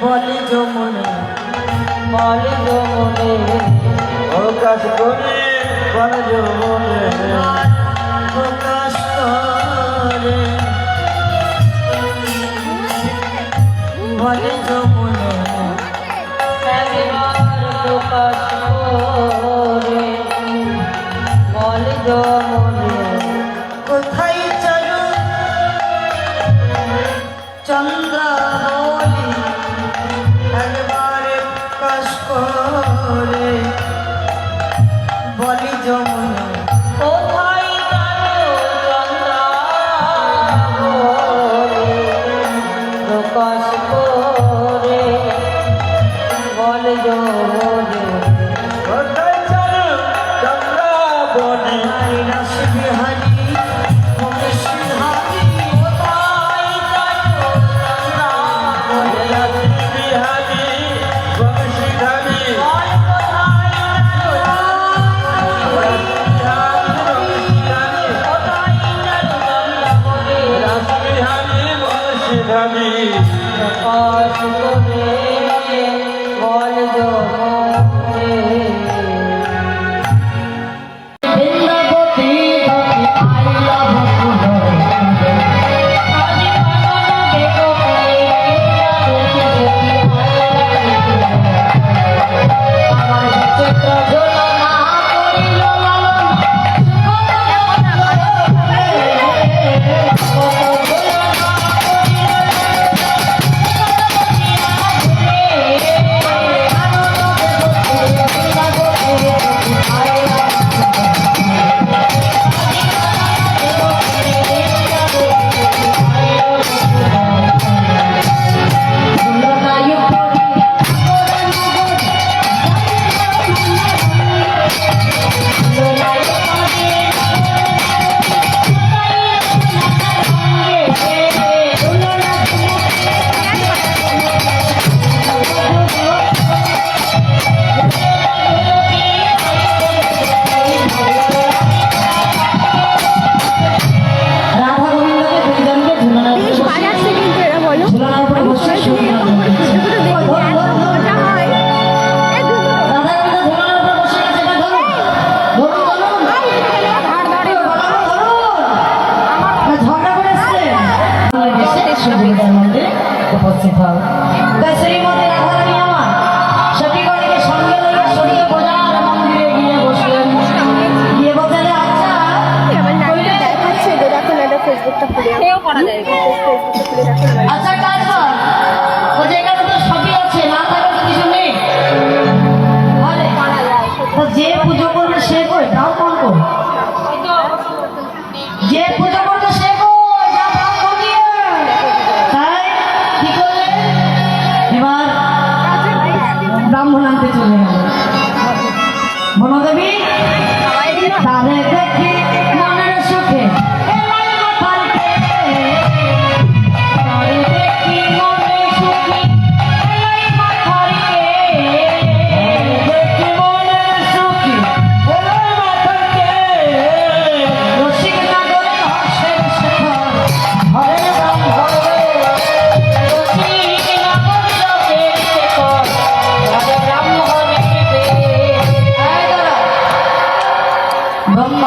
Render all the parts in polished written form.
বলে যমুনে বলে যমুনে প্রকাশ করে বলে যমুনে প্রকাশ করে বলে যমুনে প্রকাশ করে বলে যমুনে কোথায় চলো চন্দ্রাবলী একবারে প্রকাশ করে বলি যমুনে কোথায় চলো চন্দ্রাবলী প্রকাশ করে বলে যমুনে কোথায় চলো চন্দ্রাবলী রাসবিহারী প্রকাশ করে বল যমুনে উপস্থিত হও তাই শ্রীমতী রাধারানী আমার সখীগণকে সঙ্গে লইয়া সরিয়ে বোঝার মন্দিরে গিয়ে বসলেন গিয়ে বললেন আচ্ছা দেখাচ্ছে দেখুন এটা ফেসবুকটা খুলে কেউ করা যায় ফেসবুকটা খুলে দেখুন আচ্ছা কাজ কর ও জায়গাটা তো সবই আছে না থাকার কিছু নেই বলে করা যায় তো যে পুজো করবে সে কই দাও কোন কো যে পুজো করবে সে কই যা দাও কমিয়ে তাই কি করলে এবার ব্রাহ্মণ আনতে চলে গেল বনদেবী তাদের দেখি মনের সুখে এলাই মাথার দেখি মনের সুখে এলাই মাথার দেখি মনের সুখে এলাই মাথার রসিক নাগরে হর্ষের শেখর হরে রাম হরে রসিক নাগরে শেখর হরে রাম হরে ব্রহ্মা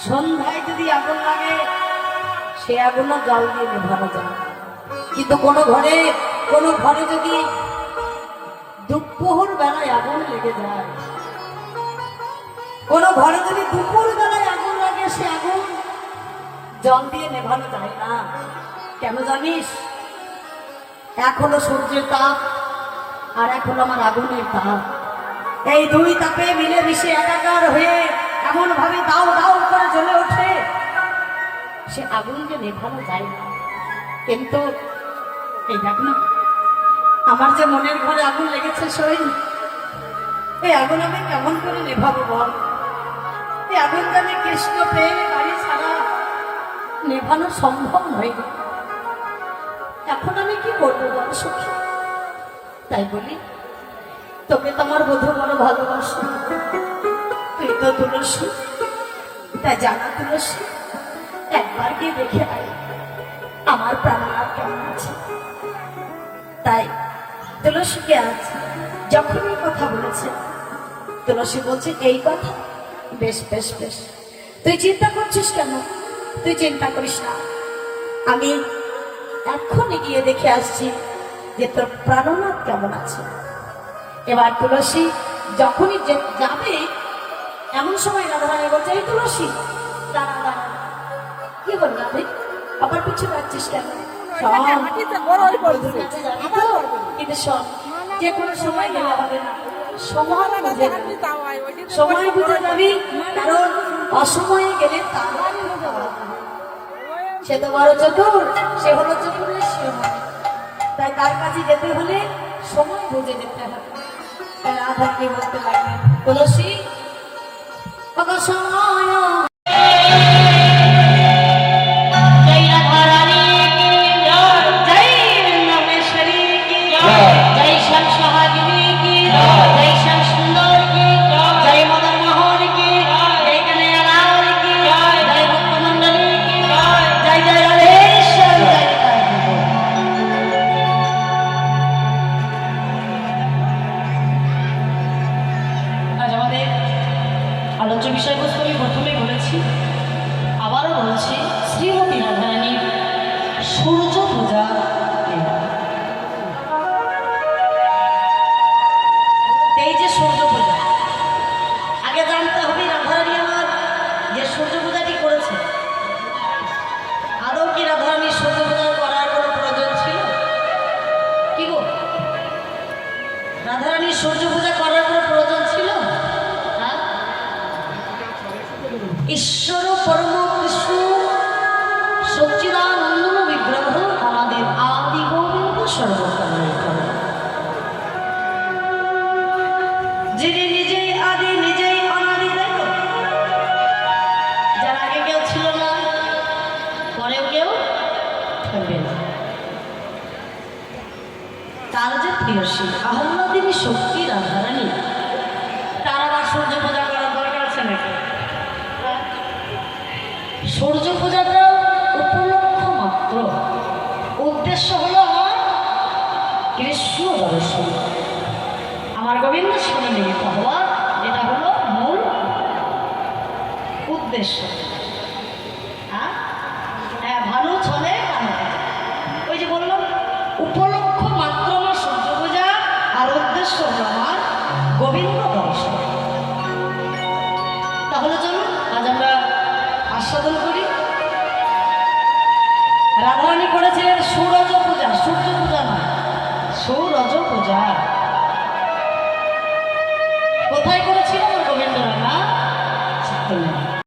সন্ধ্যায় যদি আগুন লাগে সে আগুনও জল দিয়ে নেভানো যায়, কিন্তু কোনো ঘরে যদি দুপুর বেলায় আগুন লেগে যায়, কোনো ঘরে যদি দুপুর বেলায় আগুন লাগে সে আগুন জল দিয়ে নেভানো যায় না। কেন জানিস? এক হলো সূর্যের তাপ আর এক হলো আমার আগুনের তাপ। এই দুই তাপে মিলে মিশে একাকার হয়ে এমন ভাবে দাও দাও করে জ্বলে ওঠে, সে আগুনকে নেভানো যায় না। কিন্তু এই দেখ না, আমার যে মনের ঘরে আগুন লেগেছে সই, এই আগুন আমি কেমন করে নেভাবো বল? এই আগুন জানি কৃষ্ণ প্রেম বাড়ি ছাড়া নেভানো সম্ভব নয়। এখন আমি কি করবো বল সখী? তাই বলি, তোকে তো আমার বধূ বড় ভালোবাসি, তুই তো তুলসী, তাই জানা তুলসী, একবার গিয়ে দেখে আয় আমার প্রাণনাথ কেমন আছে। তাই তুলসীকে আজ যখন এই কথা বলেছে, তুলসী বলছে এই কথা, বেশ বেশ বেশ, তুই চিন্তা করছিস কেন? তুই চিন্তা করিস না, আমি এখনই গিয়ে দেখে আসছি যে তোর প্রাণনাথ কেমন আছে। এবার তুলসী যখনই যাবে, এমন সময় রাধারানী বলছে, এই তুলসী দাঁড়া দাঁড়া। কি বল রাধে, আবার পিছু রাখছিস কেন? কিন্তু শোন, যে কোনো সময় গেলে হবে না, সময় বুঝে যাবি, কারণ অসময়ে গেলে তার সে তো বড় চতুর, সে হলো চতুরের সময়, তাই তার কাছে যেতে হলে সময় বুঝে যেতে হবে। রাধা কি বলতে লাগলেন, তুলসী কত সময় আলোচ্য বিষয়বস্তু আমি প্রথমেই বলেছি, আবারও বলছি, শ্রীমতী রাধারানীর সূর্য পূজা। এই যে সূর্য পূজা, আগে জানতে হবে রাধারানী আমার যে সূর্য পূজাটি করেছে, আদৌ কি রাধারানীর সূর্য পূজা করার কোনো প্রয়োজন ছিল? কি গো, রাধারানীর সূর্য পূজা করার কোনো প্রয়োজন ছিল? ঈশ্বর পরম কৃষ্ণ সচ্চিদানন্দ বিগ্রহ আমাদের আদি গোবিন্দ সর্বকালের কারণ, যিনি নিজেই আদি নিজেই অনাদি। দেখো, যার আগে কেউ ছিল না, পরেও কেউ থাকবে না, তার যে প্রিয়সী আহ্লাদিনী শক্তি রাধারানী, তার আবার সূর্য পূজা করার দরকার আছে নাকি? সূর্য পূজাটা উপলক্ষ মাত্র, উদ্দেশ্য হলো আমার কৃষ্ণ দর্শন, আমার গোবিন্দ সঙ্গে মিলিত হওয়া, এটা হলো মূল উদ্দেশ্য। হ্যাঁ, ভালো চলে কেন? ওই যে বললাম, উপলক্ষ মাত্র আমার সূর্য পূজা, আর উদ্দেশ্য হলো আমার গোবিন্দ দর্শন। তাহলে চলুন আজ আমরা আস্বাদন করি। রাধারানী করেছিলেন সূরজ পূজা, সূর্য পূজা নয়, সূরজ পূজা। কোথায় করেছিল গোবিন্দ রাঙা?